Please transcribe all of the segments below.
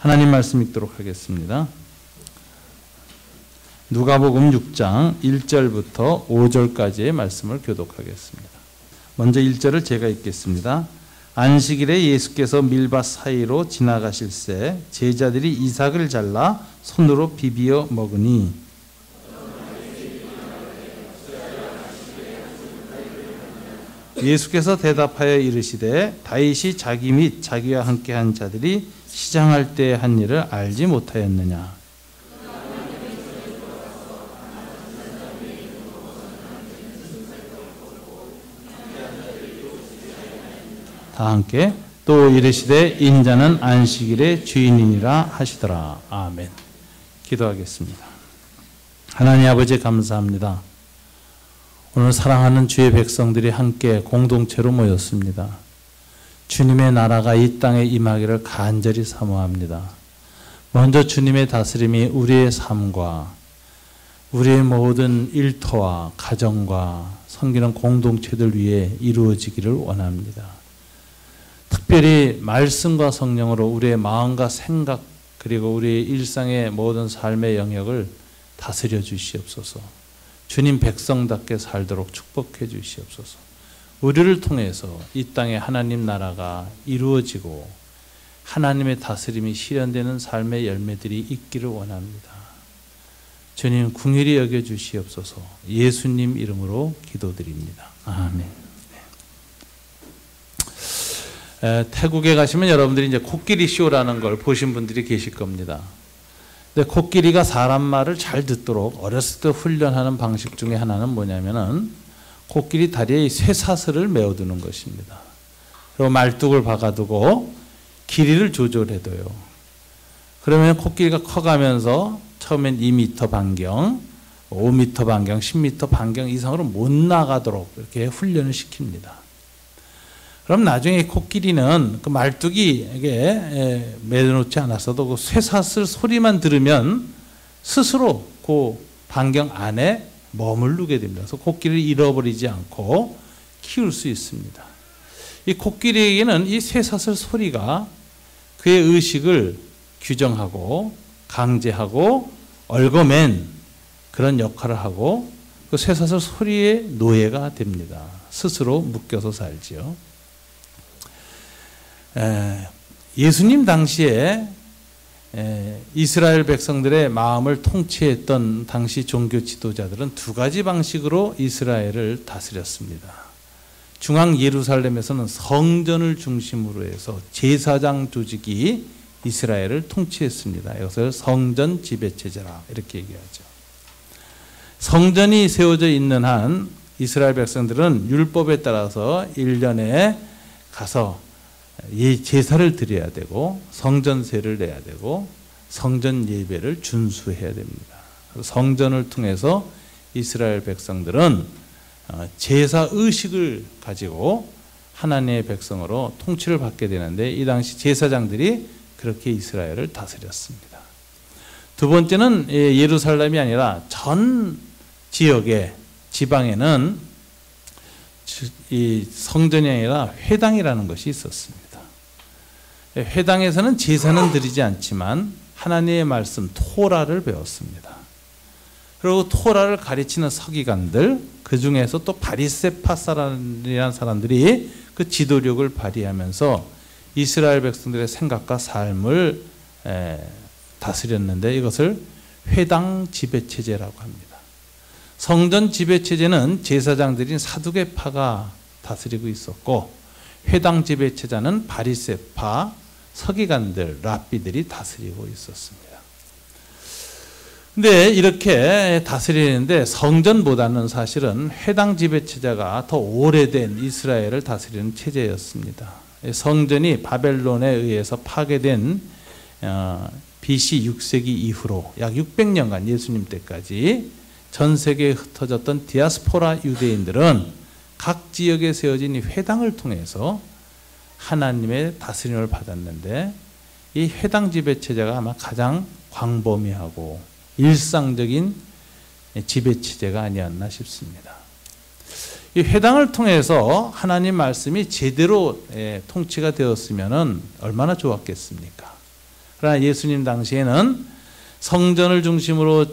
하나님 말씀 읽도록 하겠습니다. 누가복음 6장 1절부터 5절까지의 말씀을 교독하겠습니다. 먼저 1절을 제가 읽겠습니다. 안식일에 예수께서 밀밭 사이로 지나가실새 제자들이 이삭을 잘라 손으로 비비어 먹으니 예수께서 대답하여 이르시되 다윗이 자기 및 자기와 함께한 자들이 시장할 때 한 일을 알지 못하였느냐. 다 함께 또 이르시되 인자는 안식일의 주인이니라 하시더라. 아멘. 기도하겠습니다. 하나님 아버지 감사합니다. 오늘 사랑하는 주의 백성들이 함께 공동체로 모였습니다. 주님의 나라가 이 땅에 임하기를 간절히 사모합니다. 먼저 주님의 다스림이 우리의 삶과 우리의 모든 일터와 가정과 섬기는 공동체들 위해 이루어지기를 원합니다. 특별히 말씀과 성령으로 우리의 마음과 생각 그리고 우리의 일상의 모든 삶의 영역을 다스려 주시옵소서. 주님 백성답게 살도록 축복해 주시옵소서. 우리를 통해서 이 땅에 하나님 나라가 이루어지고 하나님의 다스림이 실현되는 삶의 열매들이 있기를 원합니다. 주님 긍휼히 여겨 주시옵소서. 예수님 이름으로 기도드립니다. 아멘. 태국에 가시면 여러분들이 이제 코끼리 쇼라는 걸 보신 분들이 계실 겁니다. 근데 코끼리가 사람 말을 잘 듣도록 어렸을 때 훈련하는 방식 중에 하나는 뭐냐면은 코끼리 다리에 쇠사슬을 메어두는 것입니다. 그리고 말뚝을 박아두고 길이를 조절해둬요. 그러면 코끼리가 커가면서 처음엔 2m 반경, 5m 반경, 10m 반경 이상으로 못 나가도록 이렇게 훈련을 시킵니다. 그럼 나중에 코끼리는 그 말뚝이 매어놓지 않았어도 그 쇠사슬 소리만 들으면 스스로 그 반경 안에 머무르게 됩니다. 그래서 코끼리를 잃어버리지 않고 키울 수 있습니다. 이 코끼리에게는 이 쇠사슬 소리가 그의 의식을 규정하고 강제하고 얽어맨 그런 역할을 하고 그 쇠사슬 소리의 노예가 됩니다. 스스로 묶여서 살지요. 예수님 당시에 이스라엘 백성들의 마음을 통치했던 당시 종교 지도자들은 두 가지 방식으로 이스라엘을 다스렸습니다. 중앙 예루살렘에서는 성전을 중심으로 해서 제사장 조직이 이스라엘을 통치했습니다. 이것을 성전 지배체제라 이렇게 얘기하죠. 성전이 세워져 있는 한 이스라엘 백성들은 율법에 따라서 1년에 가서 제사를 드려야 되고 성전세를 내야 되고 성전 예배를 준수해야 됩니다. 성전을 통해서 이스라엘 백성들은 제사 의식을 가지고 하나님의 백성으로 통치를 받게 되는데 이 당시 제사장들이 그렇게 이스라엘을 다스렸습니다. 두 번째는 예루살렘이 아니라 전 지역의 지방에는 이 성전이 아니라 회당이라는 것이 있었습니다. 회당에서는 제사는 드리지 않지만 하나님의 말씀 토라를 배웠습니다. 그리고 토라를 가르치는 서기관들, 그 중에서 또 바리새파라는 사람들이 그 지도력을 발휘하면서 이스라엘 백성들의 생각과 삶을 다스렸는데 이것을 회당 지배체제라고 합니다. 성전 지배체제는 제사장들인 사두개파가 다스리고 있었고 회당 지배체제는 바리새파, 서기관들, 랍비들이 다스리고 있었습니다. 근데 이렇게 다스리는데 성전보다는 사실은 회당 지배체제가 더 오래된 이스라엘을 다스리는 체제였습니다. 성전이 바벨론에 의해서 파괴된 BC 6세기 이후로 약 600년간 예수님 때까지 전 세계에 흩어졌던 디아스포라 유대인들은 각 지역에 세워진 이 회당을 통해서 하나님의 다스림을 받았는데 이 회당 지배체제가 아마 가장 광범위하고 일상적인 지배체제가 아니었나 싶습니다. 이 회당을 통해서 하나님 말씀이 제대로 통치가 되었으면 얼마나 좋았겠습니까? 그러나 예수님 당시에는 성전을 중심으로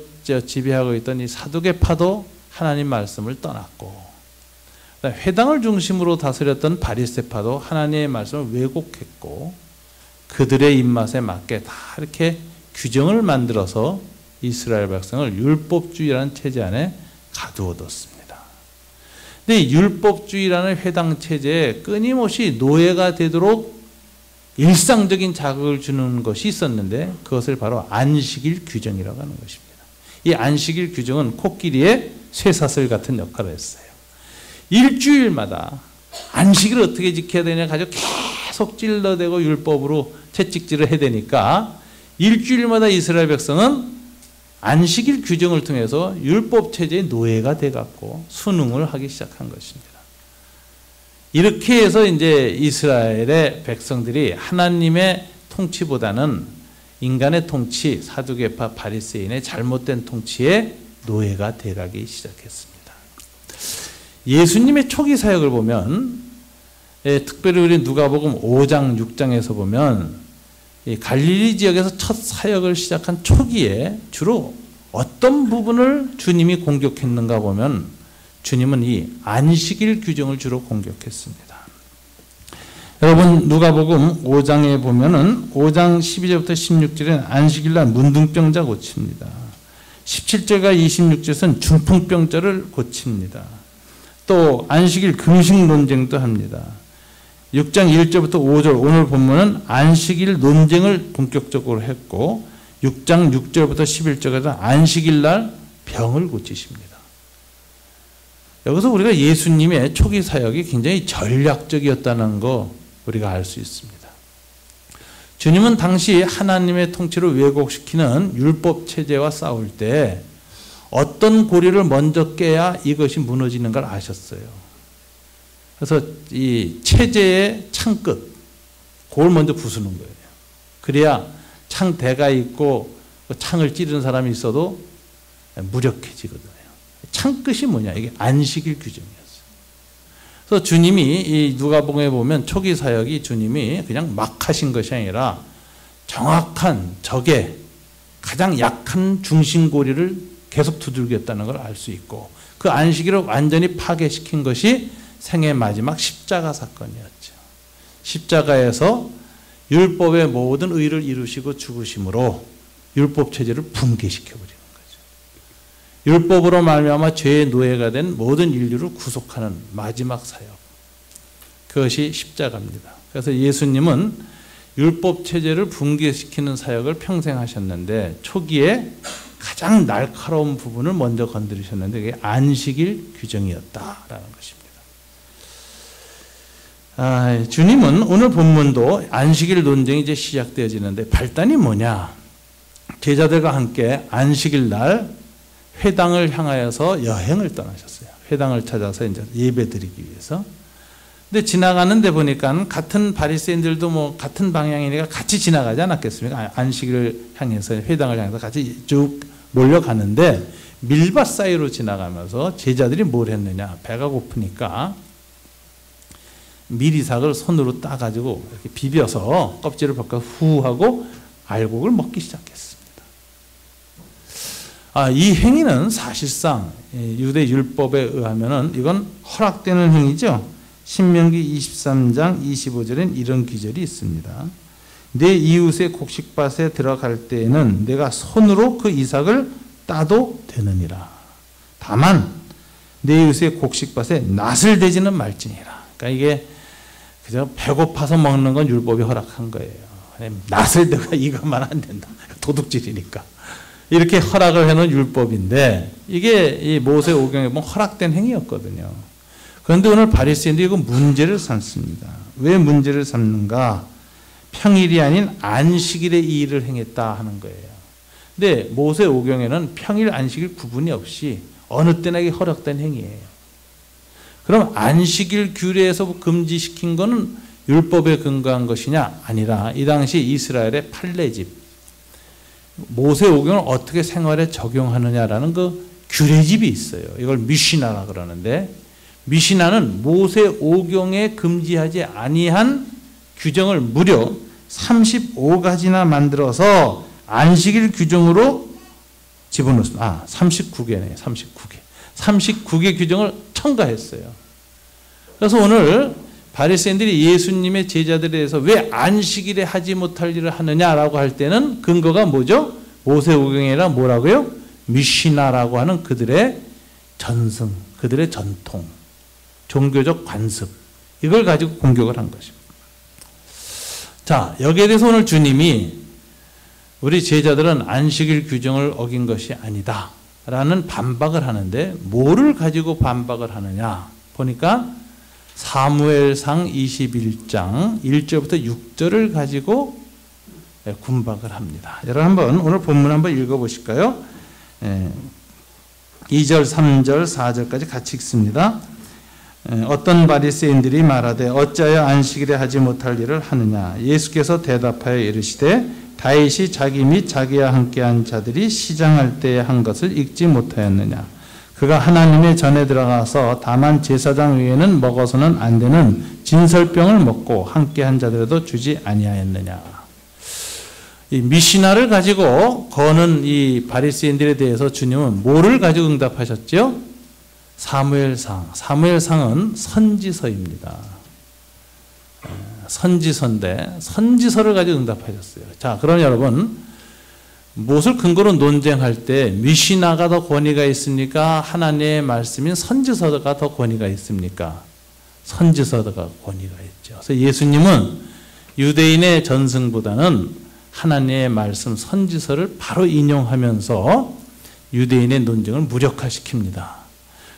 지배하고 있던 이 사두개파도 하나님 말씀을 떠났고, 회당을 중심으로 다스렸던 바리새파도 하나님의 말씀을 왜곡했고, 그들의 입맛에 맞게 다 이렇게 규정을 만들어서 이스라엘 백성을 율법주의라는 체제 안에 가두어뒀습니다. 근데 이 율법주의라는 회당 체제에 끊임없이 노예가 되도록 일상적인 자극을 주는 것이 있었는데, 그것을 바로 안식일 규정이라고 하는 것입니다. 이 안식일 규정은 코끼리의 쇠사슬 같은 역할을 했어요. 일주일마다 안식일을 어떻게 지켜야 되냐 가지고 계속 찔러대고 율법으로 채찍질을 해야 되니까, 일주일마다 이스라엘 백성은 안식일 규정을 통해서 율법 체제의 노예가 돼갖고 순응을 하기 시작한 것입니다. 이렇게 해서 이제 이스라엘의 백성들이 하나님의 통치보다는 인간의 통치, 사두개파 바리새인의 잘못된 통치에 노예가 돼가기 시작했습니다. 예수님의 초기 사역을 보면, 특별히 우리 누가복음 5장, 6장에서 보면 갈릴리 지역에서 첫 사역을 시작한 초기에 주로 어떤 부분을 주님이 공격했는가 보면, 주님은 이 안식일 규정을 주로 공격했습니다. 여러분 누가복음 5장에 보면은 5장 12절부터 16절에는 안식일날 문둥병자 고칩니다. 17절과 26절에서는 중풍병자를 고칩니다. 또 안식일 금식 논쟁도 합니다. 6장 1절부터 5절 오늘 본문은 안식일 논쟁을 본격적으로 했고, 6장 6절부터 11절까지 안식일날 병을 고치십니다. 여기서 우리가 예수님의 초기 사역이 굉장히 전략적이었다는 거 우리가 알 수 있습니다. 주님은 당시 하나님의 통치를 왜곡시키는 율법 체제와 싸울 때 어떤 고리를 먼저 깨야 이것이 무너지는 걸 아셨어요. 그래서 이 체제의 창끝, 그걸 먼저 부수는 거예요. 그래야 창대가 있고 창을 찌르는 사람이 있어도 무력해지거든요. 창끝이 뭐냐? 이게 안식일 규정이었어요. 그래서 주님이 이 누가복음에 보면 초기 사역이 주님이 그냥 막 하신 것이 아니라 정확한 적의 가장 약한 중심고리를 계속 두들겼다는 걸 알 수 있고, 그 안식일을 완전히 파괴시킨 것이 생애 마지막 십자가 사건이었죠. 십자가에서 율법의 모든 의를 이루시고 죽으심으로 율법 체제를 붕괴시켜버리는 거죠. 율법으로 말미암아 죄의 노예가 된 모든 인류를 구속하는 마지막 사역, 그것이 십자가입니다. 그래서 예수님은 율법 체제를 붕괴시키는 사역을 평생 하셨는데, 초기에 가장 날카로운 부분을 먼저 건드리셨는데 그게 안식일 규정이었다라는 것입니다. 주님은 오늘 본문도 안식일 논쟁이 이제 시작되어지는데, 발단이 뭐냐? 제자들과 함께 안식일 날 회당을 향하여서 여행을 떠나셨어요. 회당을 찾아서 이제 예배드리기 위해서. 근데 지나가는데 보니까 같은 바리새인들도 뭐 같은 방향이니까 같이 지나가지 않았겠습니까? 안식일을 향해서, 회당을 향해서 같이 쭉 몰려가는데, 밀밭 사이로 지나가면서 제자들이 뭘 했느냐? 배가 고프니까 미리삭을 손으로 따가지고 이렇게 비벼서 껍질을 벗겨 후 하고 알곡을 먹기 시작했습니다. 이 행위는 사실상 유대 율법에 의하면은 이건 허락되는 행위죠. 신명기 23장 25절엔 이런 기절이 있습니다. 내 이웃의 곡식밭에 들어갈 때에는 내가 손으로 그 이삭을 따도 되느니라. 다만 내 이웃의 곡식밭에 낫을 대지는 말지니라. 그러니까 이게 그저 배고파서 먹는 건 율법이 허락한 거예요. 낫을 대가 이것만 안 된다. 도둑질이니까. 이렇게 허락을 해놓은 율법인데, 이게 이 모세 오경에 보면 허락된 행위였거든요. 그런데 오늘 바리새인들이 이거 문제를 삼습니다. 왜 문제를 삼는가? 평일이 아닌 안식일에 이 일을 행했다 하는 거예요. 근데 모세 오경에는 평일 안식일 구분이 없이 어느 때나 이게 허락된 행위예요. 그럼 안식일 규례에서 금지시킨 것은 율법에 근거한 것이냐? 아니라 이 당시 이스라엘의 판례집, 모세 오경을 어떻게 생활에 적용하느냐라는 그 규례집이 있어요. 이걸 미시나라 그러는데, 미시나는 모세 오경에 금지하지 아니한 규정을 무려 35가지나 만들어서 안식일 규정으로 집어넣었습니다. 39개네요. 39개. 39개 규정을 첨가했어요. 그래서 오늘 바리새인들이 예수님의 제자들에 대해서 왜 안식일에 하지 못할 일을 하느냐라고 할 때는 근거가 뭐죠? 모세오경이라 뭐라고요? 미시나라고 하는 그들의 전승, 그들의 전통, 종교적 관습, 이걸 가지고 공격을 한 것입니다. 자, 여기에 대해서 오늘 주님이 우리 제자들은 안식일 규정을 어긴 것이 아니다 라는 반박을 하는데, 뭐를 가지고 반박을 하느냐 보니까 사무엘상 21장 1절부터 6절을 가지고 군박을 합니다. 여러분 한번 오늘 본문 한번 읽어보실까요? 2절, 3절, 4절까지 같이 읽습니다. 어떤 바리새인들이 말하되 어찌하여 안식일에 하지 못할 일을 하느냐. 예수께서 대답하여 이르시되 다윗이 자기 및 자기와 함께한 자들이 시장할 때에 한 것을 읽지 못하였느냐. 그가 하나님의 전에 들어가서 다만 제사장 외에는 먹어서는 안 되는 진설병을 먹고 함께한 자들에도 주지 아니하였느냐. 이 미시나를 가지고 거는 이 바리새인들에 대해서 주님은 뭐를 가지고 응답하셨죠? 사무엘상. 사무엘상은 선지서입니다. 선지서인데 선지서를 가지고 응답하셨어요. 자, 그럼 여러분 무엇을 근거로 논쟁할 때 미시나가 더 권위가 있습니까? 하나님의 말씀인 선지서가 더 권위가 있습니까? 선지서가 권위가 있죠. 그래서 예수님은 유대인의 전승보다는 하나님의 말씀 선지서를 바로 인용하면서 유대인의 논쟁을 무력화시킵니다.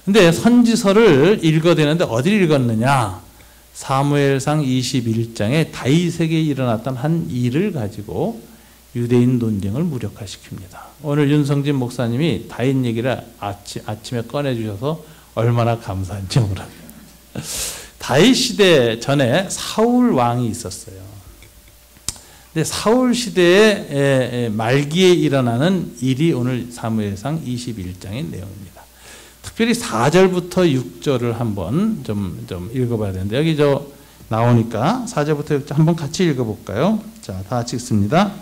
근데 선지서를 읽어야 되는데 어디를 읽었느냐? 사무엘상 21장에 다윗에게 일어났던 한 일을 가지고 유대인 논쟁을 무력화시킵니다. 오늘 윤성진 목사님이 다윗 얘기를 아침에 꺼내주셔서 얼마나 감사한지 몰라요. 다윗 시대 전에 사울 왕이 있었어요. 근데 사울 시대의 말기에 일어나는 일이 오늘 사무엘상 21장의 내용입니다. 특별히 4절부터 6절을 한번 좀 읽어봐야 되는데, 여기 나오니까 4절부터 6절 한번 같이 읽어볼까요? 자, 다 같이 읽습니다.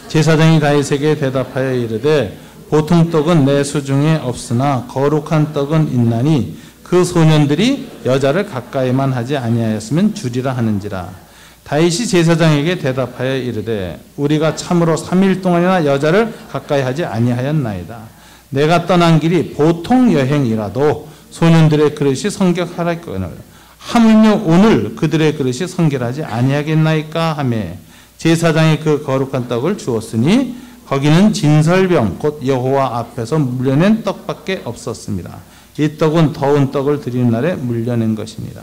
제사장이 다윗에게 대답하여 이르되 보통 떡은 내 수중에 없으나 거룩한 떡은 있나니 그 소년들이 여자를 가까이만 하지 아니하였으면 주리라 하는지라. 다윗이 제사장에게 대답하여 이르되 우리가 참으로 3일 동안이나 여자를 가까이 하지 아니하였나이다. 내가 떠난 길이 보통 여행이라도 소년들의 그릇이 성결하였거늘 하물며 오늘 그들의 그릇이 성결하지 아니하겠나이까 하매, 제사장이 그 거룩한 떡을 주었으니 거기는 진설병 곧 여호와 앞에서 물려낸 떡밖에 없었습니다. 이 떡은 더운 떡을 드리는 날에 물려낸 것입니다.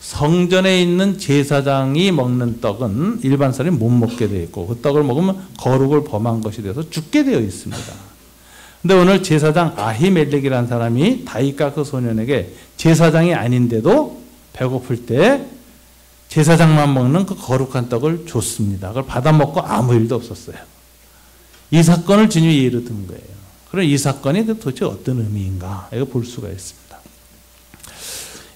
성전에 있는 제사장이 먹는 떡은 일반 사람이 못 먹게 되어 있고, 그 떡을 먹으면 거룩을 범한 것이 되어서 죽게 되어 있습니다. 근데 오늘 제사장 아히멜렉이라는 사람이 다윗과 그 소년에게 제사장이 아닌데도 배고플 때 제사장만 먹는 그 거룩한 떡을 줬습니다. 그걸 받아 먹고 아무 일도 없었어요. 이 사건을 주님이 예로 든 거예요. 그럼 이 사건이 도대체 어떤 의미인가, 이거 볼 수가 있습니다.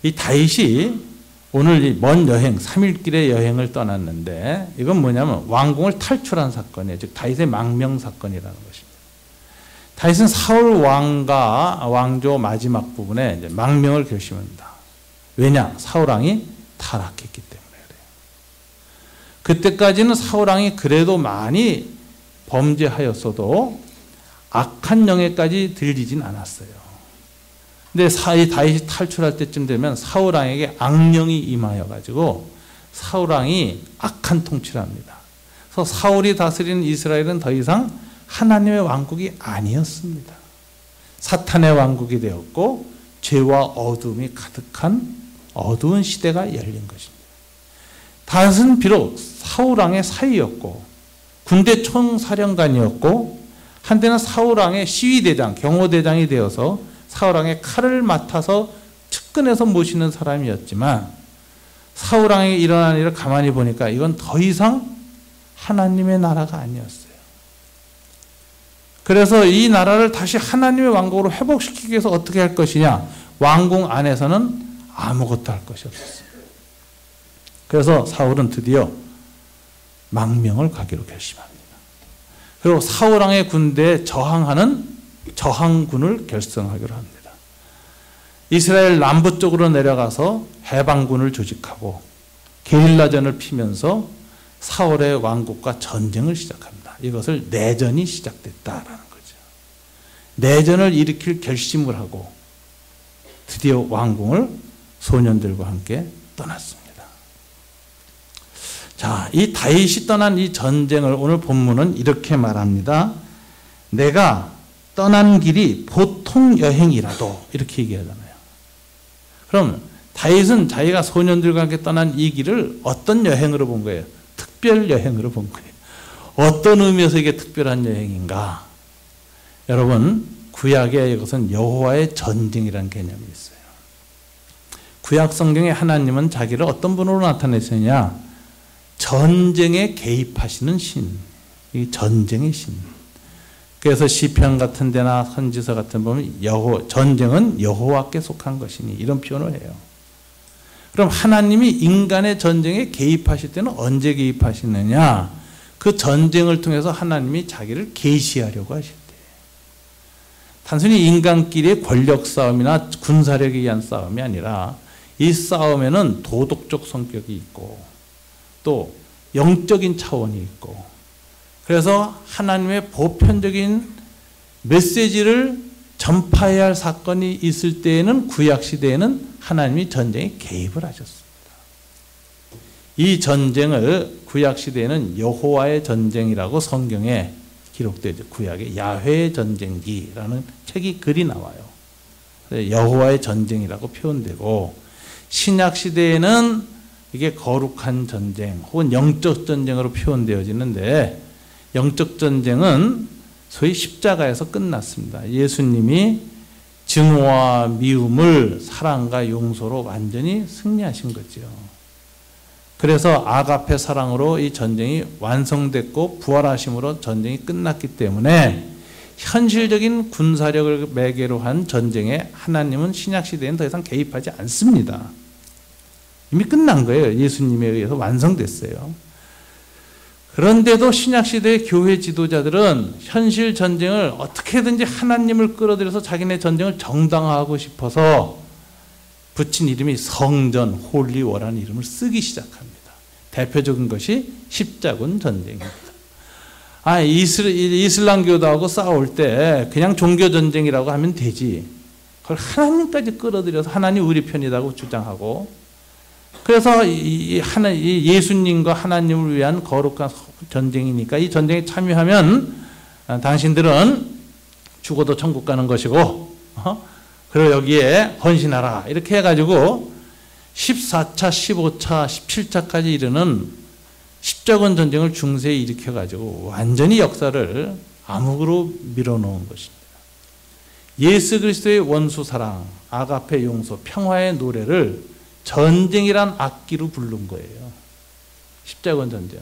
이 다윗이 오늘 이 먼 여행, 3일길의 여행을 떠났는데, 이건 뭐냐면 왕궁을 탈출한 사건이에요. 즉 다윗의 망명 사건이라는 것입니다. 다윗은 사울 왕과 왕조 마지막 부분에 이제 망명을 결심합니다. 왜냐? 사울 왕이 타락했기 때문에 그래요. 그때까지는 사울 왕이 그래도 많이 범죄하였어도 악한 영에까지 들리진 않았어요. 근데 다윗이 탈출할 때쯤 되면 사울 왕에게 악령이 임하여 가지고 사울 왕이 악한 통치를 합니다. 그래서 사울이 다스리는 이스라엘은 더 이상 하나님의 왕국이 아니었습니다. 사탄의 왕국이 되었고 죄와 어둠이 가득한 어두운 시대가 열린 것입니다. 다윗은 비록 사울 왕의 사위였고 군대 총사령관이었고 한때는 사울 왕의 시위대장, 경호대장이 되어서 사울 왕의 칼을 맡아서 측근에서 모시는 사람이었지만, 사울 왕에게 일어난 일을 가만히 보니까 이건 더 이상 하나님의 나라가 아니었어요. 그래서 이 나라를 다시 하나님의 왕국으로 회복시키기 위해서 어떻게 할 것이냐, 왕궁 안에서는 아무것도 할 것이 없었어요. 그래서 사울은 드디어 망명을 가기로 결심합니다. 그리고 사울왕의 군대에 저항하는 저항군을 결성하기로 합니다. 이스라엘 남부 쪽으로 내려가서 해방군을 조직하고 게릴라전을 피면서 사울의 왕국과 전쟁을 시작합니다. 이것을 내전이 시작됐다라는 거죠. 내전을 일으킬 결심을 하고 드디어 왕궁을 소년들과 함께 떠났습니다. 자, 이 다윗이 떠난 이 전쟁을 오늘 본문은 이렇게 말합니다. 내가 떠난 길이 보통 여행이라도, 이렇게 얘기하잖아요. 그럼 다윗은 자기가 소년들과 함께 떠난 이 길을 어떤 여행으로 본 거예요? 특별 여행으로 본 거예요. 어떤 의미에서 이게 특별한 여행인가? 여러분, 구약에 이것은 여호와의 전쟁이라는 개념이 있어요. 구약 성경에 하나님은 자기를 어떤 분으로 나타내시느냐? 전쟁에 개입하시는 신, 이 전쟁의 신. 그래서 시편 같은 데나 선지서 같은 데 보면 전쟁은 여호와께 속한 것이니, 이런 표현을 해요. 그럼 하나님이 인간의 전쟁에 개입하실 때는 언제 개입하시느냐? 그 전쟁을 통해서 하나님이 자기를 계시하려고 하실 때. 단순히 인간끼리의 권력 싸움이나 군사력에 의한 싸움이 아니라 이 싸움에는 도덕적 성격이 있고 또 영적인 차원이 있고, 그래서 하나님의 보편적인 메시지를 전파해야 할 사건이 있을 때에는, 구약 시대에는 하나님이 전쟁에 개입을 하셨습니다. 이 전쟁을 구약 시대에는 여호와의 전쟁이라고 성경에 기록되죠. 구약에 야훼의 전쟁기라는 책이 글이 나와요. 여호와의 전쟁이라고 표현되고, 신약 시대에는 이게 거룩한 전쟁 혹은 영적 전쟁으로 표현되어지는데, 영적 전쟁은 소위 십자가에서 끝났습니다. 예수님이 증오와 미움을 사랑과 용서로 완전히 승리하신 거죠. 그래서 아가페 사랑으로 이 전쟁이 완성됐고 부활하심으로 전쟁이 끝났기 때문에 현실적인 군사력을 매개로 한 전쟁에 하나님은 신약 시대에는 더 이상 개입하지 않습니다. 이미 끝난 거예요. 예수님에 의해서 완성됐어요. 그런데도 신약 시대의 교회 지도자들은 현실 전쟁을 어떻게든지 하나님을 끌어들여서 자기네 전쟁을 정당화하고 싶어서 붙인 이름이 성전, 홀리워라는 이름을 쓰기 시작합니다. 대표적인 것이 십자군 전쟁입니다. 이슬람교도하고 싸울 때 그냥 종교 전쟁이라고 하면 되지, 그걸 하나님까지 끌어들여서 하나님 우리 편이라고 주장하고, 그래서 예수님과 하나님을 위한 거룩한 전쟁이니까 이 전쟁에 참여하면 당신들은 죽어도 천국 가는 것이고, 그리고 여기에 헌신하라, 이렇게 해가지고 14차, 15차, 17차까지 이르는 십자군 전쟁을 중세에 일으켜가지고 완전히 역사를 암흑으로 밀어놓은 것입니다. 예수 그리스도의 원수 사랑, 아가페 용서, 평화의 노래를 전쟁이란 악기로 부른 거예요. 십자군 전쟁.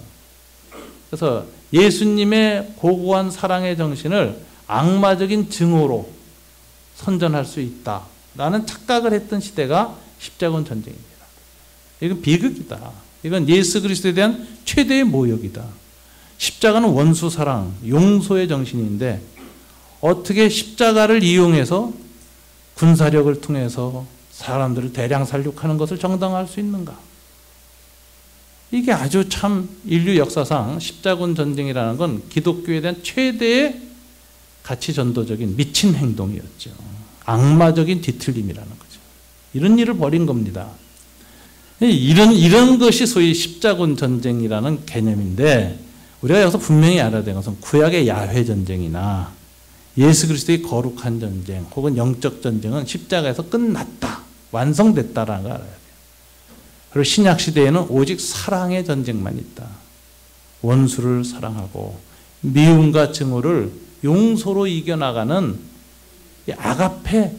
그래서 예수님의 고고한 사랑의 정신을 악마적인 증오로 선전할 수 있다라는 착각을 했던 시대가 십자군 전쟁입니다. 이건 비극이다. 이건 예수 그리스도에 대한 최대의 모욕이다. 십자가는 원수 사랑, 용서의 정신인데 어떻게 십자가를 이용해서 군사력을 통해서 사람들을 대량 살육하는 것을 정당화할 수 있는가? 이게 아주 참 인류 역사상 십자군 전쟁이라는 건 기독교에 대한 최대의 가치 전도적인 미친 행동이었죠. 악마적인 뒤틀림이라는 거죠. 이런 일을 벌인 겁니다. 이런 것이 소위 십자군 전쟁이라는 개념인데, 우리가 여기서 분명히 알아야 되는 것은 구약의 야훼 전쟁이나 예수 그리스도의 거룩한 전쟁 혹은 영적 전쟁은 십자가에서 끝났다, 완성됐다라는 걸 알아야 돼요. 그리고 신약 시대에는 오직 사랑의 전쟁만 있다. 원수를 사랑하고 미움과 증오를 용서로 이겨나가는 이 아가페,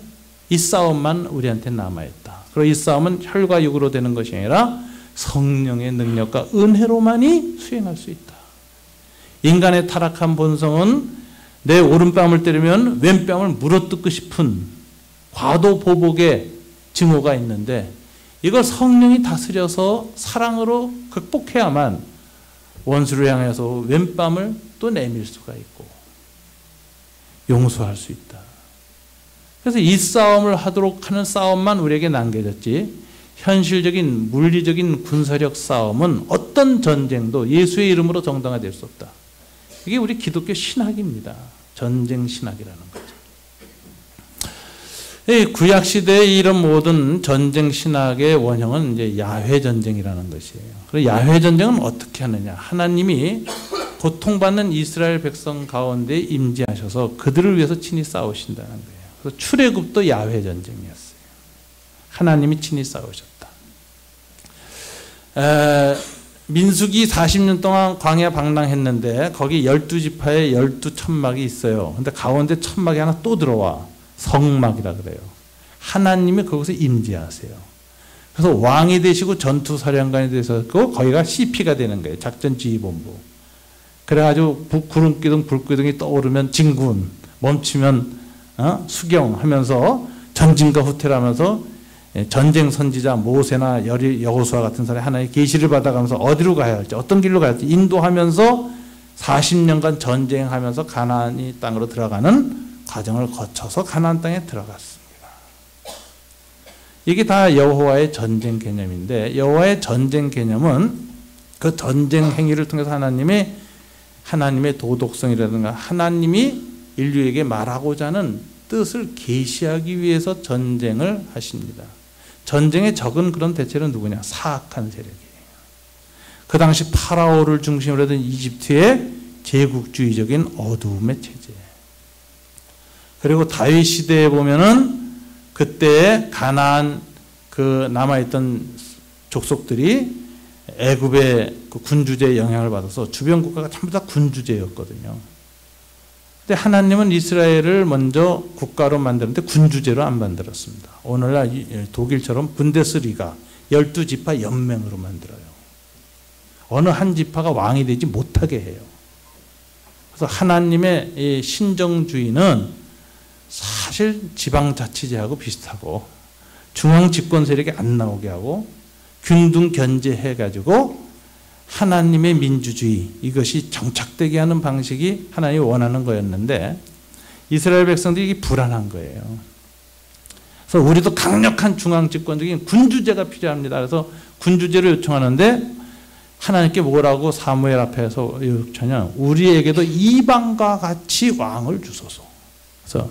이 싸움만 우리한테 남아있다. 그리고 이 싸움은 혈과 육으로 되는 것이 아니라 성령의 능력과 은혜로만이 수행할 수 있다. 인간의 타락한 본성은 내 오른뺨을 때리면 왼뺨을 물어뜯고 싶은 과도 보복의 증오가 있는데, 이걸 성령이 다스려서 사랑으로 극복해야만 원수를 향해서 왼뺨을 또 내밀 수가 있고 용서할 수 있다. 그래서 이 싸움을 하도록 하는 싸움만 우리에게 남겨졌지 현실적인 물리적인 군사력 싸움은 어떤 전쟁도 예수의 이름으로 정당화될 수 없다. 이게 우리 기독교 신학입니다. 전쟁 신학이라는 거죠. 구약 시대의 이런 모든 전쟁 신학의 원형은 이제 야훼 전쟁이라는 것이에요. 그리고 야훼 전쟁은 어떻게 하느냐? 하나님이 고통받는 이스라엘 백성 가운데 임재하셔서 그들을 위해서 친히 싸우신다는 거예요. 그래서 출애굽도 야훼 전쟁이었어요. 하나님이 친히 싸우셨다. 민수기 40년 동안 광야 방랑했는데 거기 12지파에 12천막이 있어요. 근데 가운데 천막이 하나 또 들어와. 성막이라 그래요. 하나님이 거기서 임재하세요. 그래서 왕이 되시고 전투사령관이 되셨고 거기가 CP가 되는 거예요. 작전지휘본부. 그래가지고 구름기둥 불기둥이 떠오르면 진군, 멈추면 수경하면서 전진과 후퇴를 하면서 전쟁 선지자 모세나 여호수아 같은 사람이 하나의 계시를 받아가면서 어디로 가야 할지 어떤 길로 가야 할지 인도하면서 40년간 전쟁하면서 가나안 땅으로 들어가는 과정을 거쳐서 가나안 땅에 들어갔습니다. 이게 다 여호와의 전쟁 개념인데 여호와의 전쟁 개념은 그 전쟁 행위를 통해서 하나님의 도덕성이라든가 하나님이 인류에게 말하고자 하는 뜻을 계시하기 위해서 전쟁을 하십니다. 전쟁의 적은 그런 대체는 누구냐? 사악한 세력이에요. 그 당시 파라오를 중심으로 하던 이집트의 제국주의적인 어두움의 체제. 그리고 다윗 시대에 보면은 그때 가나안 그 남아있던 족속들이 애굽의 그 군주제의 영향을 받아서 주변 국가가 전부 다 군주제였거든요. 근데 하나님은 이스라엘을 먼저 국가로 만드는데 군주제로 안 만들었습니다. 오늘날 독일처럼 분데스리가 12지파 연맹으로 만들어요. 어느 한 지파가 왕이 되지 못하게 해요. 그래서 하나님의 이 신정주의는 사실 지방자치제하고 비슷하고 중앙 집권 세력이 안 나오게 하고 균등 견제해가지고 하나님의 민주주의 이것이 정착되게 하는 방식이 하나님이 원하는 거였는데 이스라엘 백성들이 이게 불안한 거예요. 그래서 우리도 강력한 중앙 집권적인 군주제가 필요합니다. 그래서 군주제를 요청하는데 하나님께 뭐라고 사무엘 앞에서 요청하냐? 우리에게도 이방과 같이 왕을 주소서. 그래서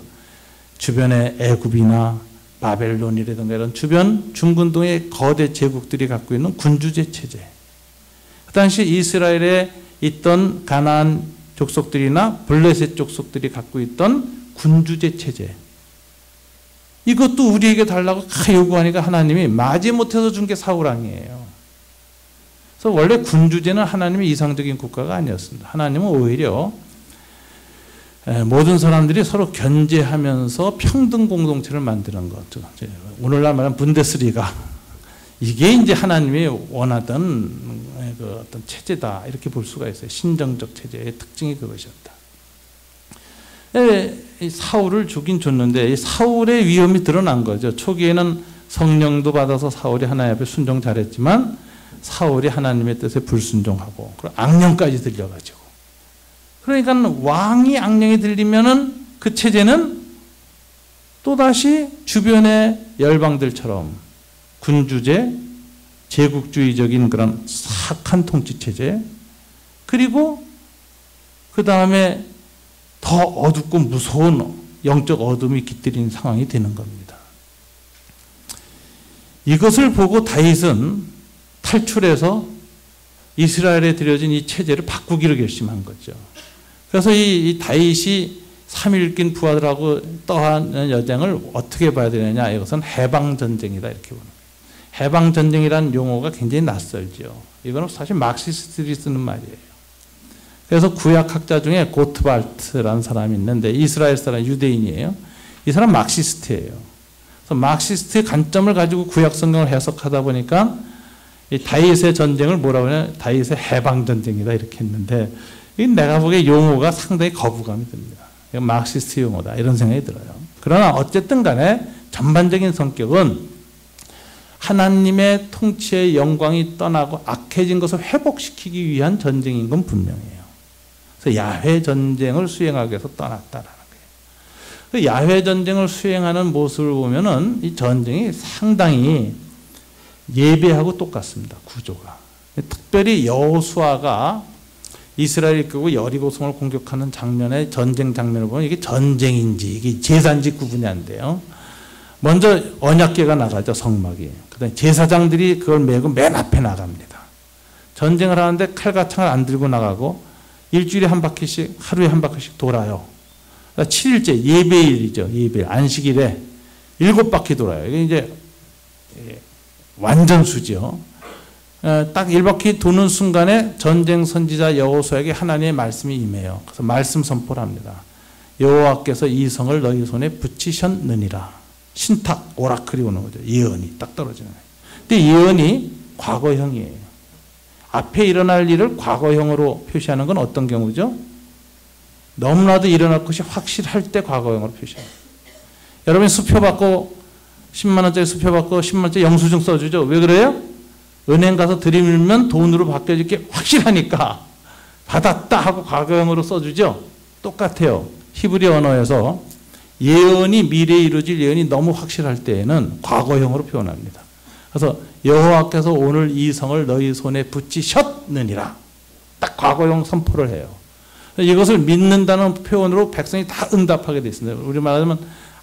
주변에 애굽이나 바벨론이라든가 이런 주변 중근동의 거대 제국들이 갖고 있는 군주제 체제. 그 당시 이스라엘에 있던 가나안 족속들이나 블레셋 족속들이 갖고 있던 군주제 체제. 이것도 우리에게 달라고 요구하니까 하나님이 마지못해서 준 게 사울왕이에요. 그래서 원래 군주제는 하나님의 이상적인 국가가 아니었습니다. 하나님은 오히려 모든 사람들이 서로 견제하면서 평등 공동체를 만드는 것. 오늘날 말하면 분데스리가 이게 이제 하나님이 원하던 그 어떤 체제다 이렇게 볼 수가 있어요. 신정적 체제의 특징이 그것이었다. 사울을 주긴 줬는데 사울의 위험이 드러난 거죠. 초기에는 성령도 받아서 사울이 하나님 앞에 순종 잘했지만 사울이 하나님의 뜻에 불순종하고 그리고 악령까지 들려가지고 그러니까 왕이 악령이 들리면은 그 체제는 또다시 주변의 열방들처럼 군주제, 제국주의적인 그런 사악한 통치체제 그리고 그 다음에 더 어둡고 무서운 영적 어둠이 깃들인 상황이 되는 겁니다. 이것을 보고 다윗은 탈출해서 이스라엘에 들여진 이 체제를 바꾸기로 결심한 거죠. 그래서 이 다윗이 3일긴 부하들하고 떠하는 여정을 어떻게 봐야 되느냐? 이것은 해방전쟁이다 이렇게 보는 거예요. 해방전쟁이라는 용어가 굉장히 낯설죠. 이거는 사실 막시스트들이 쓰는 말이에요. 그래서 구약학자 중에 고트발트라는 사람이 있는데 이스라엘 사람 유대인이에요. 이 사람 막시스트예요. 그래서 막시스트의 관점을 가지고 구약 성경을 해석하다 보니까 이 다윗의 전쟁을 뭐라고 하냐? 다윗의 해방전쟁이다 이렇게 했는데 내가 보기에 용어가 상당히 거부감이 듭니다. 이건 막시스트 용어다 이런 생각이 들어요. 그러나 어쨌든 간에 전반적인 성격은 하나님의 통치의 영광이 떠나고 악해진 것을 회복시키기 위한 전쟁인 건 분명해요. 그래서 야훼 전쟁을 수행하기 위해서 떠났다라는 거예요. 그 야훼 전쟁을 수행하는 모습을 보면은 이 전쟁이 상당히 예배하고 똑같습니다. 구조가. 특별히 여호수아가 이스라엘 이끌고 여리고성을 공격하는 장면의 전쟁 장면을 보면 이게 전쟁인지 이게 제사인지 구분이 안 돼요. 먼저 언약궤가 나가죠. 성막이. 그다음에 제사장들이 그걸 메고 맨 앞에 나갑니다. 전쟁을 하는데 칼과창을 안 들고 나가고 일주일에 한 바퀴씩 하루에 한 바퀴씩 돌아요. 7일째 예배일이죠. 예배일 안식일에 7바퀴 돌아요. 이게 이제 완전수죠. 딱 1바퀴 도는 순간에 전쟁 선지자 여호수아에게 하나님의 말씀이 임해요. 그래서 말씀 선포를 합니다. 여호와께서 이 성을 너희 손에 붙이셨느니라. 신탁, 오라클이 오는 거죠. 예언이 딱 떨어지는 거예요. 근데 예언이 과거형이에요. 앞에 일어날 일을 과거형으로 표시하는 건 어떤 경우죠? 너무나도 일어날 것이 확실할 때 과거형으로 표시합니다. 여러분이 수표 받고 10만 원짜리 수표 받고 10만 원짜리 영수증 써주죠. 왜 그래요? 은행 가서 들이밀면 돈으로 바뀌어질 게 확실하니까 받았다 하고 과거형으로 써주죠. 똑같아요. 히브리 언어에서 예언이 미래에 이루어질 예언이 너무 확실할 때에는 과거형으로 표현합니다. 그래서 여호와께서 오늘 이 성을 너희 손에 붙이셨느니라. 딱 과거형 선포를 해요. 이것을 믿는다는 표현으로 백성이 다 응답하게 되어 있습니다. 우리 말하자면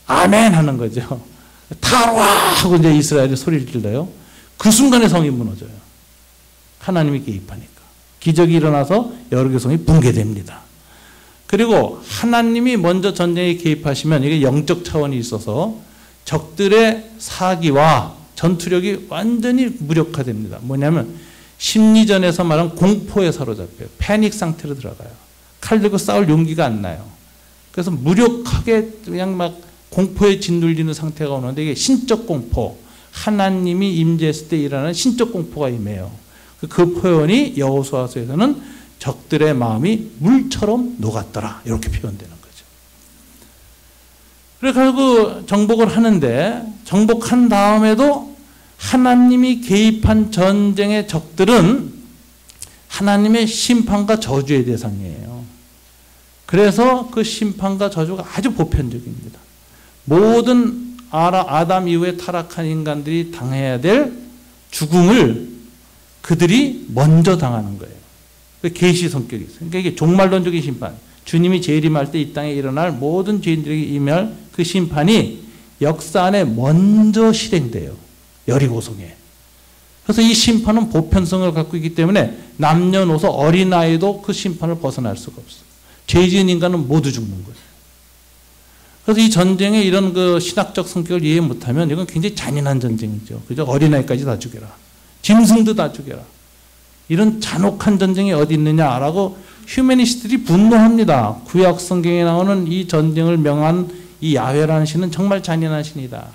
아멘 하는 거죠. 타와 하고 이제 이스라엘이 소리를 질러요. 그 순간에 성이 무너져요. 하나님이 개입하니까. 기적이 일어나서 여러 성이 붕괴됩니다. 그리고 하나님이 먼저 전쟁에 개입하시면 이게 영적 차원이 있어서 적들의 사기와 전투력이 완전히 무력화됩니다. 뭐냐면 심리전에서 말하는 공포에 사로잡혀요. 패닉 상태로 들어가요. 칼 들고 싸울 용기가 안 나요. 그래서 무력하게 그냥 막 공포에 짓눌리는 상태가 오는데 이게 신적 공포, 하나님이 임재했을 때 일어나는 신적 공포가 임해요. 그 표현이 여호수아서에서는 적들의 마음이 물처럼 녹았더라 이렇게 표현되는 거죠. 그래서 결국 정복을 하는데 정복한 다음에도 하나님이 개입한 전쟁의 적들은 하나님의 심판과 저주의 대상이에요. 그래서 그 심판과 저주가 아주 보편적입니다. 모든 아담 이후에 타락한 인간들이 당해야 될 죽음을 그들이 먼저 당하는 거예요. 계시 성격이 있어요. 그러니까 이게 종말론적인 심판. 주님이 재림할 때 이 땅에 일어날 모든 죄인들에게 임할 그 심판이 역사 안에 먼저 실행돼요. 여리고성에. 그래서 이 심판은 보편성을 갖고 있기 때문에 남녀노소 어린아이도 그 심판을 벗어날 수가 없어요. 죄 지은 인간은 모두 죽는 거예요. 그래서 이 전쟁의 이런 그 신학적 성격을 이해 못하면 이건 굉장히 잔인한 전쟁이죠. 그죠? 어린아이까지 다 죽여라. 짐승도 다 죽여라. 이런 잔혹한 전쟁이 어디 있느냐라고 휴머니스트들이 분노합니다. 구약 성경에 나오는 이 전쟁을 명한 이 야훼라는 신은 정말 잔인한 신이다.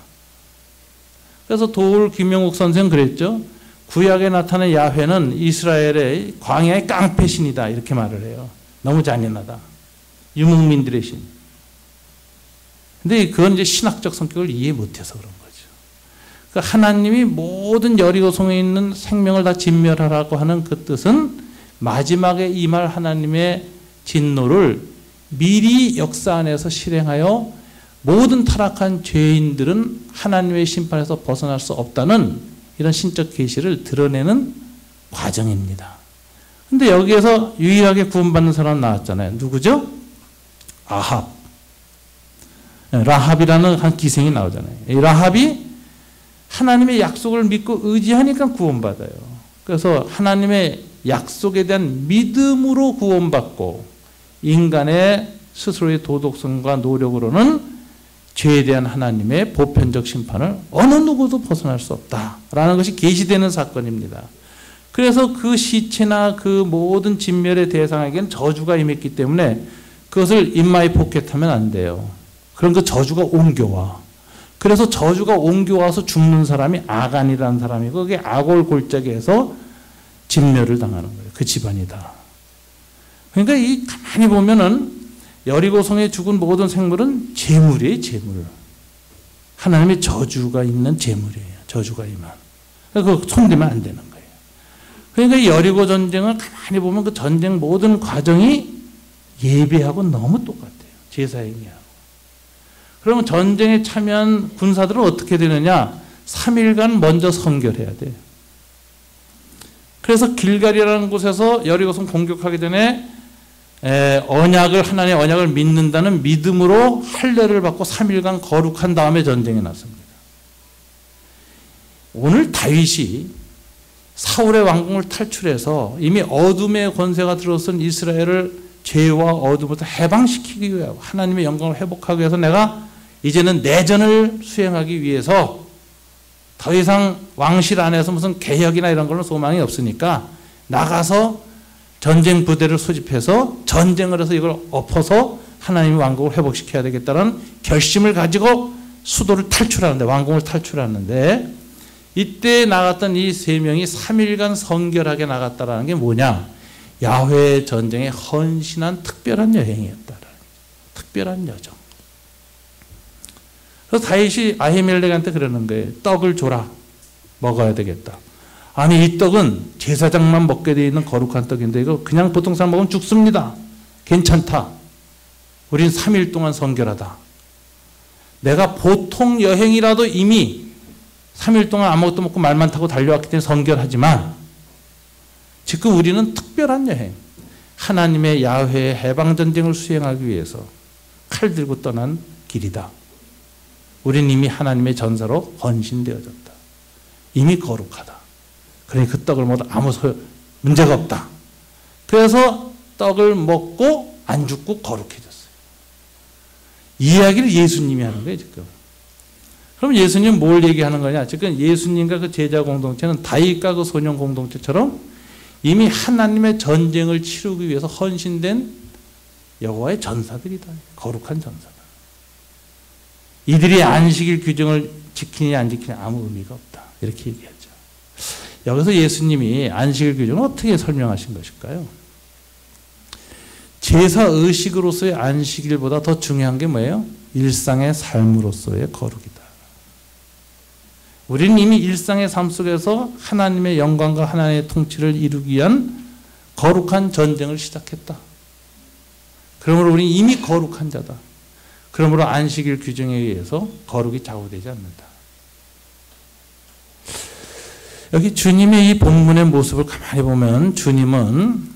그래서 도울 김영욱 선생은 그랬죠. 구약에 나타난 야훼는 이스라엘의 광야의 깡패신이다 이렇게 말을 해요. 너무 잔인하다. 유목민들의 신. 근데 그건 이제 신학적 성격을 이해 못해서 그런 거죠. 그러니까 하나님이 모든 여리고성에 있는 생명을 다 진멸하라고 하는 그 뜻은 마지막에 임할 하나님의 진노를 미리 역사 안에서 실행하여 모든 타락한 죄인들은 하나님의 심판에서 벗어날 수 없다는 이런 신적 계시를 드러내는 과정입니다. 근데 여기에서 유일하게 구원받는 사람 나왔잖아요. 누구죠? 아합. 라합이라는 한 기생이 나오잖아요. 이 라합이 하나님의 약속을 믿고 의지하니까 구원받아요. 그래서 하나님의 약속에 대한 믿음으로 구원받고 인간의 스스로의 도덕성과 노력으로는 죄에 대한 하나님의 보편적 심판을 어느 누구도 벗어날 수 없다라는 것이 계시되는 사건입니다. 그래서 그 시체나 그 모든 진멸의 대상에게는 저주가 임했기 때문에 그것을 인마이 포켓하면 안 돼요. 그런 그 저주가 옮겨와. 그래서 저주가 옮겨와서 죽는 사람이 아간이라는 사람이고 그게 아골 골짜기에서 진멸을 당하는 거예요. 그 집안이다. 그러니까 이 가만히 보면은 여리고성에 죽은 모든 생물은 재물이에요. 재물. 하나님의 저주가 있는 재물이에요. 저주가 임한. 그 손대면 안 되는 거예요. 그러니까 여리고 전쟁을 가만히 보면 그 전쟁 모든 과정이 예배하고 너무 똑같아요. 제사행위하고. 그러면 전쟁에 참여한 군사들은 어떻게 되느냐? 3일간 먼저 선결해야 돼요. 그래서 길갈이라는 곳에서 여리고성 공격하기 전에 하나님의 언약을 믿는다는 믿음으로 할례를 받고 3일간 거룩한 다음에 전쟁에 나섭니다. 오늘 다윗이 사울의 왕궁을 탈출해서 이미 어둠의 권세가 들어선 이스라엘을 죄와 어둠부터 해방시키기 위하여 하나님의 영광을 회복하기 위해서 내가 이제는 내전을 수행하기 위해서 더 이상 왕실 안에서 무슨 개혁이나 이런 걸로 소망이 없으니까 나가서 전쟁 부대를 소집해서 전쟁을 해서 이걸 엎어서 하나님의 왕국을 회복시켜야 되겠다는 결심을 가지고 수도를 탈출하는데, 왕궁을 탈출하는데, 이때 나갔던 이 세 명이 3일간 성결하게 나갔다라는 게 뭐냐? 야훼의 전쟁에 헌신한 특별한 여행이었다. 특별한 여정. 그래서 다윗이 아히멜렉한테 그러는 거예요. 떡을 줘라. 먹어야 되겠다. 아니, 이 떡은 제사장만 먹게 되어 있는 거룩한 떡인데 이거 그냥 보통 사람 먹으면 죽습니다. 괜찮다. 우린 3일 동안 성결하다. 내가 보통 여행이라도 이미 3일 동안 아무것도 먹고 말만 타고 달려왔기 때문에 성결하지만 지금 우리는 특별한 여행, 하나님의 야훼의 해방전쟁을 수행하기 위해서 칼 들고 떠난 길이다. 우린 이미 하나님의 전사로 헌신되어졌다. 이미 거룩하다. 그러니 그 떡을 먹어도 아무 문제가 없다. 그래서 떡을 먹고 안 죽고 거룩해졌어요. 이 이야기를 예수님이 하는 거예요, 지금. 그럼 예수님은 뭘 얘기하는 거냐? 지금 예수님과 그 제자 공동체는 다윗과 그 소년 공동체처럼 이미 하나님의 전쟁을 치르기 위해서 헌신된 여호와의 전사들이다. 거룩한 전사다. 이들이 안식일 규정을 지키니 안 지키니 아무 의미가 없다. 이렇게 얘기하죠. 여기서 예수님이 안식일 규정을 어떻게 설명하신 것일까요? 제사 의식으로서의 안식일보다 더 중요한 게 뭐예요? 일상의 삶으로서의 거룩이다. 우리는 이미 일상의 삶 속에서 하나님의 영광과 하나님의 통치를 이루기 위한 거룩한 전쟁을 시작했다. 그러므로 우리는 이미 거룩한 자다. 그러므로 안식일 규정에 의해서 거룩이 좌우되지 않는다. 여기 주님의 이 본문의 모습을 가만히 보면 주님은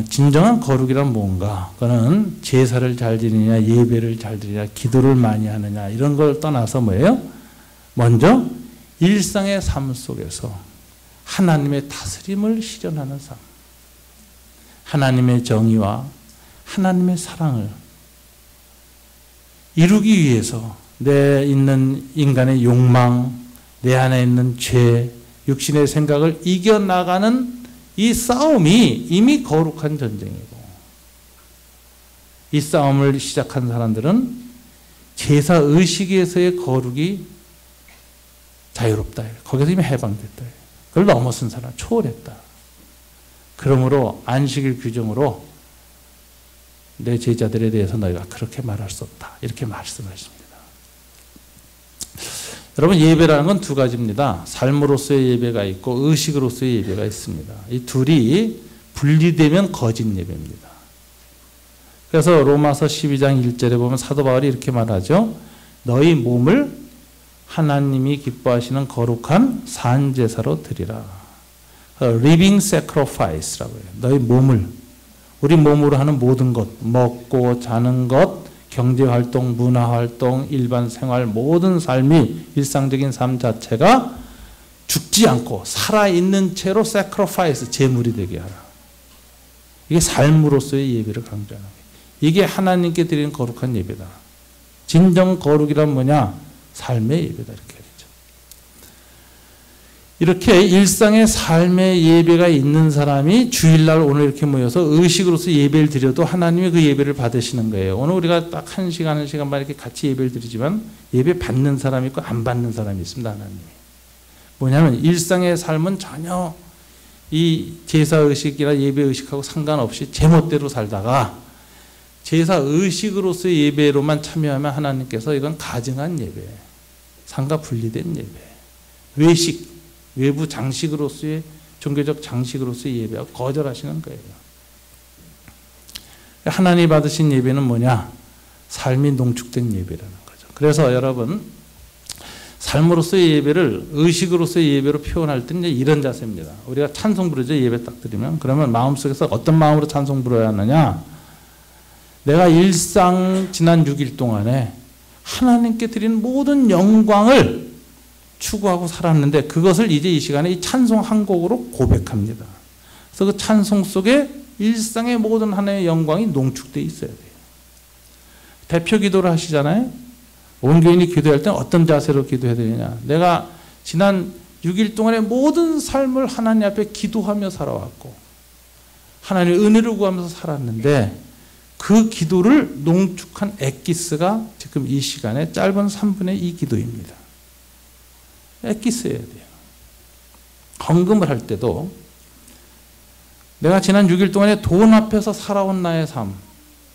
진정한 거룩이란 뭔가? 그거는 제사를 잘 지내냐, 예배를 잘 드리냐, 기도를 많이 하느냐 이런 걸 떠나서 뭐예요? 먼저 일상의 삶 속에서 하나님의 다스림을 실현하는 삶, 하나님의 정의와 하나님의 사랑을 이루기 위해서 내 있는 인간의 욕망, 내 안에 있는 죄, 육신의 생각을 이겨나가는 이 싸움이 이미 거룩한 전쟁이고, 이 싸움을 시작한 사람들은 제사 의식에서의 거룩이 자유롭다. 거기서 이미 해방됐다. 그걸 넘어선 사람, 초월했다. 그러므로 안식일 규정으로 내 제자들에 대해서 너희가 그렇게 말할 수 없다. 이렇게 말씀하십니다. 여러분, 예배라는 건 두 가지입니다. 삶으로서의 예배가 있고 의식으로서의 예배가 있습니다. 이 둘이 분리되면 거짓 예배입니다. 그래서 로마서 12장 1절에 보면 사도 바울이 이렇게 말하죠. 너희 몸을 하나님이 기뻐하시는 거룩한 산제사로 드리라. living sacrifice라고 해요. 너희 몸을, 우리 몸으로 하는 모든 것, 먹고 자는 것, 경제활동, 문화활동, 일반 생활, 모든 삶이, 일상적인 삶 자체가 죽지 않고 살아있는 채로 sacrifice, 제물이 되게 하라. 이게 삶으로서의 예배를 강조하는 거예요. 이게 하나님께 드리는 거룩한 예배다. 진정 거룩이란 뭐냐? 삶의 예배다. 이렇게 되죠. 이렇게 일상의 삶의 예배가 있는 사람이 주일날 오늘 이렇게 모여서 의식으로서 예배를 드려도 하나님이 그 예배를 받으시는 거예요. 오늘 우리가 딱 한 시간 반 이렇게 같이 예배를 드리지만 예배 받는 사람이 있고 안 받는 사람이 있습니다. 하나님이. 뭐냐면 일상의 삶은 전혀 이 제사 의식이나 예배 의식하고 상관없이 제멋대로 살다가 제사 의식으로서의 예배로만 참여하면 하나님께서 이건 가증한 예배, 상과 분리된 예배, 외식, 외부 장식으로서의 종교적 장식으로서의 예배와 거절하시는 거예요. 하나님이 받으신 예배는 뭐냐? 삶이 농축된 예배라는 거죠. 그래서 여러분 삶으로서의 예배를 의식으로서의 예배로 표현할 때는 이런 자세입니다. 우리가 찬송 부르죠. 예배 딱 드리면. 그러면 마음속에서 어떤 마음으로 찬송 부르어야 하느냐? 내가 일상 지난 6일 동안에 하나님께 드린 모든 영광을 추구하고 살았는데 그것을 이제 이 시간에 이 찬송 한 곡으로 고백합니다. 그래서 그 찬송 속에 일상의 모든 하나의 영광이 농축되어 있어야 돼요. 대표 기도를 하시잖아요. 온 교인이 기도할 때는 어떤 자세로 기도해야 되느냐. 내가 지난 6일 동안의 모든 삶을 하나님 앞에 기도하며 살아왔고 하나님의 은혜를 구하면서 살았는데 그 기도를 농축한 엑기스가 지금 이 시간에 짧은 3분의 2 기도입니다. 엑기스여야 돼요. 헌금을 할 때도 내가 지난 6일 동안에 돈 앞에서 살아온 나의 삶,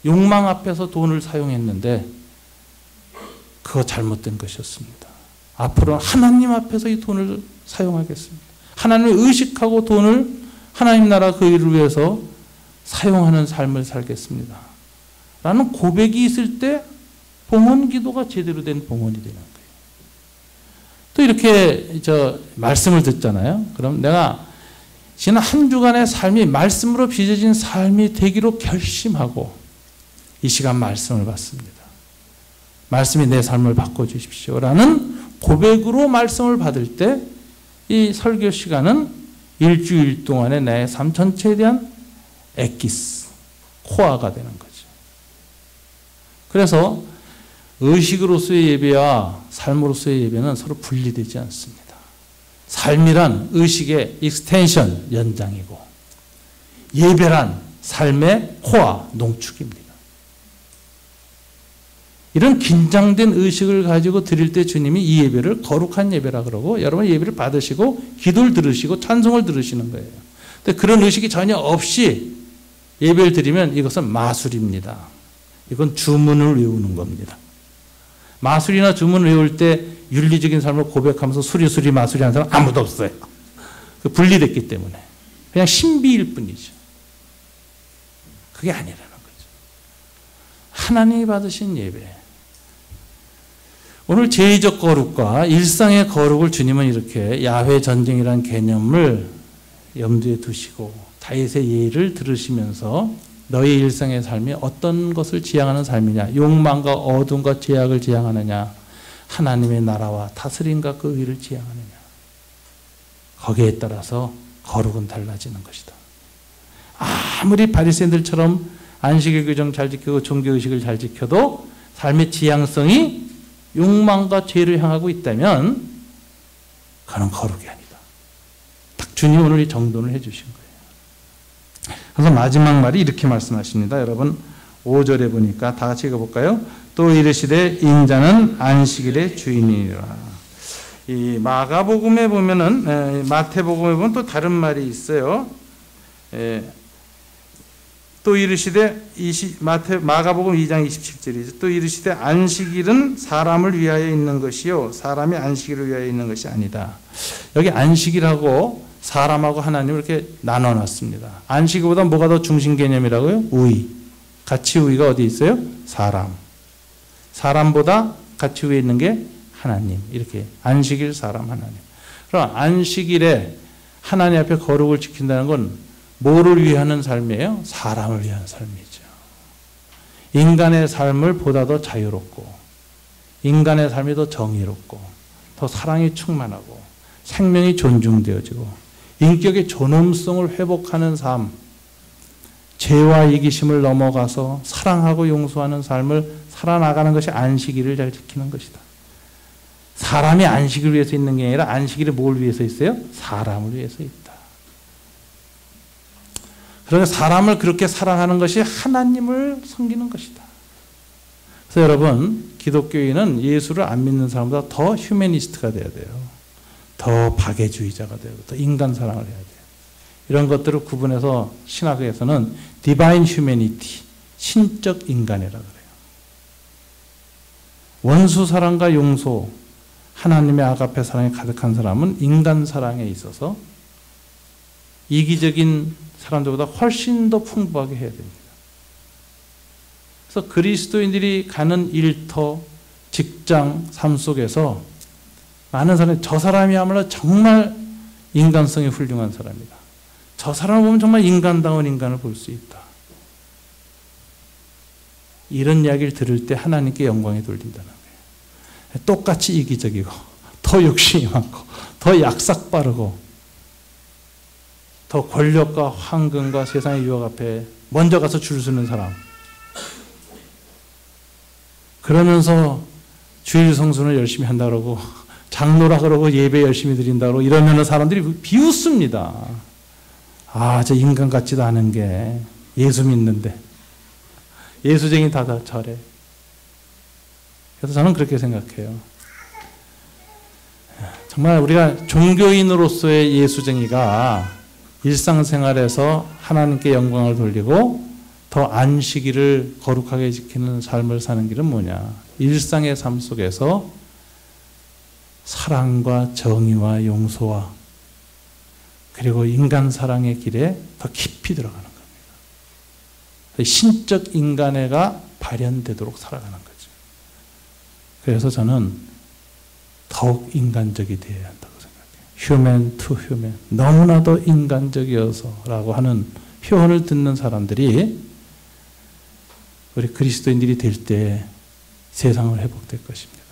욕망 앞에서 돈을 사용했는데 그거 잘못된 것이었습니다. 앞으로는 하나님 앞에서 이 돈을 사용하겠습니다. 하나님을 의식하고 돈을 하나님 나라 그 일을 위해서 사용하는 삶을 살겠습니다. 라는 고백이 있을 때 봉헌 기도가 제대로 된 봉헌이 되는 거예요. 또 이렇게 말씀을 듣잖아요. 그럼 내가 지난 한 주간의 삶이 말씀으로 빚어진 삶이 되기로 결심하고 이 시간 말씀을 받습니다. 말씀이 내 삶을 바꿔주십시오. 라는 고백으로 말씀을 받을 때 이 설교 시간은 일주일 동안의 내 삶 전체에 대한 엑기스, 코아가 되는 거죠. 그래서 의식으로서의 예배와 삶으로서의 예배는 서로 분리되지 않습니다. 삶이란 의식의 익스텐션, 연장이고 예배란 삶의 코아, 농축입니다. 이런 긴장된 의식을 가지고 드릴 때 주님이 이 예배를 거룩한 예배라 그러고 여러분 예배를 받으시고 기도를 들으시고 찬송을 들으시는 거예요. 근데 그런 의식이 전혀 없이 예배를 드리면 이것은 마술입니다. 이건 주문을 외우는 겁니다. 마술이나 주문을 외울 때 윤리적인 삶을 고백하면서 수리수리 마술이 하는 사람 아무도 없어요. 분리됐기 때문에. 그냥 신비일 뿐이죠. 그게 아니라는 거죠. 하나님이 받으신 예배. 오늘 제의적 거룩과 일상의 거룩을 주님은 이렇게 야훼 전쟁이라는 개념을 염두에 두시고 다윗의 예를 들으시면서 너의 일상의 삶이 어떤 것을 지향하는 삶이냐, 욕망과 어둠과 죄악을 지향하느냐, 하나님의 나라와 다스림과 그 의를 지향하느냐, 거기에 따라서 거룩은 달라지는 것이다. 아무리 바리새인들처럼 안식일 규정 잘 지키고 종교의식을 잘 지켜도 삶의 지향성이 욕망과 죄를 향하고 있다면 그건 거룩이 아니다. 딱 주님 오늘 이 정돈을 해주신 거예요. 그래서 마지막 말이 이렇게 말씀하십니다. 여러분 5절에 보니까 다 같이 읽어볼까요? 또 이르시되 인자는 안식일의 주인이니라. 이 마가복음에 보면은 마태복음에 보면 또 다른 말이 있어요. 또 이르시되 마가복음 2장 27절이죠. 또 이르시되 안식일은 사람을 위하여 있는 것이요 사람이 안식일을 위하여 있는 것이 아니다. 여기 안식일하고 사람하고 하나님을 이렇게 나눠놨습니다. 안식일보다 뭐가 더 중심 개념이라고요? 우위. 가치 우위가 어디 있어요? 사람. 사람보다 가치 위에 있는 게 하나님. 이렇게 안식일, 사람, 하나님. 그럼 안식일에 하나님 앞에 거룩을 지킨다는 건 뭐를 위하는 삶이에요? 사람을 위한 삶이죠. 인간의 삶을 보다 더 자유롭고 인간의 삶이 더 정의롭고 더 사랑이 충만하고 생명이 존중되어지고 인격의 존엄성을 회복하는 삶, 죄와 이기심을 넘어가서 사랑하고 용서하는 삶을 살아나가는 것이 안식일을 잘 지키는 것이다. 사람이 안식을 위해서 있는 게 아니라 안식일이 뭘 위해서 있어요? 사람을 위해서 있다. 그러니까 사람을 그렇게 사랑하는 것이 하나님을 섬기는 것이다. 그래서 여러분 기독교인은 예수를 안 믿는 사람보다 더 휴머니스트가 돼야 돼요. 더 박애주의자가 되고 더 인간 사랑을 해야 돼요. 이런 것들을 구분해서 신학에서는 디바인 휴머니티, 신적 인간이라고 그래요. 원수 사랑과 용서, 하나님의 아가페 사랑에 가득한 사람은 인간 사랑에 있어서 이기적인 사람들보다 훨씬 더 풍부하게 해야 됩니다. 그래서 그리스도인들이 가는 일터, 직장, 삶 속에서 많은 사람이 저 사람이야말로 정말 인간성이 훌륭한 사람이다. 저 사람을 보면 정말 인간다운 인간을 볼 수 있다. 이런 이야기를 들을 때 하나님께 영광이 돌린다는 거예요. 똑같이 이기적이고 더 욕심이 많고 더 약삭 빠르고 더 권력과 황금과 세상의 유혹 앞에 먼저 가서 줄 서는 사람. 그러면서 주일 성수는 열심히 한다 그러고 장로라 그러고 예배 열심히 드린다 그러고 이러면 사람들이 비웃습니다. 아, 저 인간 같지도 않은 게 예수 믿는데 예수쟁이 다 저래. 그래서 저는 그렇게 생각해요. 정말 우리가 종교인으로서의 예수쟁이가 일상생활에서 하나님께 영광을 돌리고 더 안식일을 거룩하게 지키는 삶을 사는 길은 뭐냐? 일상의 삶 속에서 사랑과 정의와 용서와 그리고 인간 사랑의 길에 더 깊이 들어가는 겁니다. 신적 인간애가 발현되도록 살아가는 거죠. 그래서 저는 더욱 인간적이 되어야 한다고 생각해요. human to human. 너무나도 인간적이어서라고 하는 표현을 듣는 사람들이 우리 그리스도인들이 될 때 세상을 회복될 것입니다.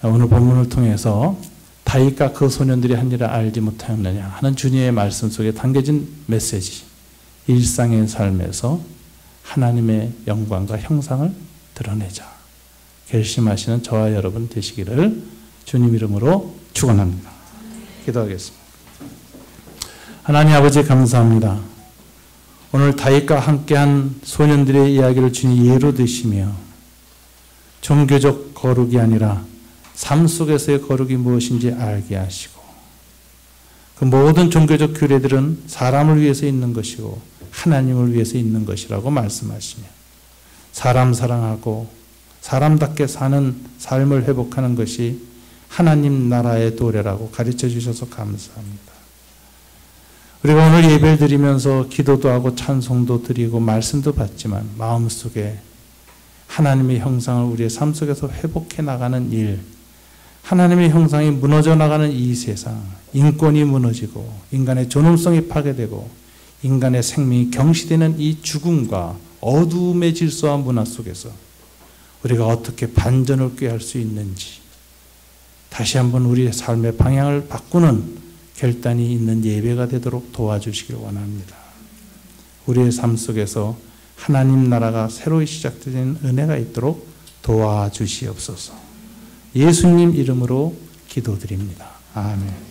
오늘 본문을 통해서 다윗과 그 소년들이 한 일을 알지 못하였느냐 하는 주님의 말씀 속에 담겨진 메시지. 일상의 삶에서 하나님의 영광과 형상을 드러내자. 결심하시는 저와 여러분 되시기를 주님 이름으로 축원합니다. 기도하겠습니다. 하나님 아버지 감사합니다. 오늘 다윗과 함께한 소년들의 이야기를 주님 예로 드시며 종교적 거룩이 아니라 삶 속에서의 거룩이 무엇인지 알게 하시고 그 모든 종교적 규례들은 사람을 위해서 있는 것이고 하나님을 위해서 있는 것이라고 말씀하시며 사람 사랑하고 사람답게 사는 삶을 회복하는 것이 하나님 나라의 도래라고 가르쳐 주셔서 감사합니다. 우리가 오늘 예배를 드리면서 기도도 하고 찬송도 드리고 말씀도 받지만 마음속에 하나님의 형상을 우리의 삶 속에서 회복해 나가는 일, 하나님의 형상이 무너져 나가는 이 세상, 인권이 무너지고 인간의 존엄성이 파괴되고 인간의 생명이 경시되는 이 죽음과 어두움의 질서와 문화 속에서 우리가 어떻게 반전을 꾀할 수 있는지 다시 한번 우리의 삶의 방향을 바꾸는 결단이 있는 예배가 되도록 도와주시길 원합니다. 우리의 삶 속에서 하나님 나라가 새로 시작되는 은혜가 있도록 도와주시옵소서. 예수님 이름으로 기도드립니다. 아멘.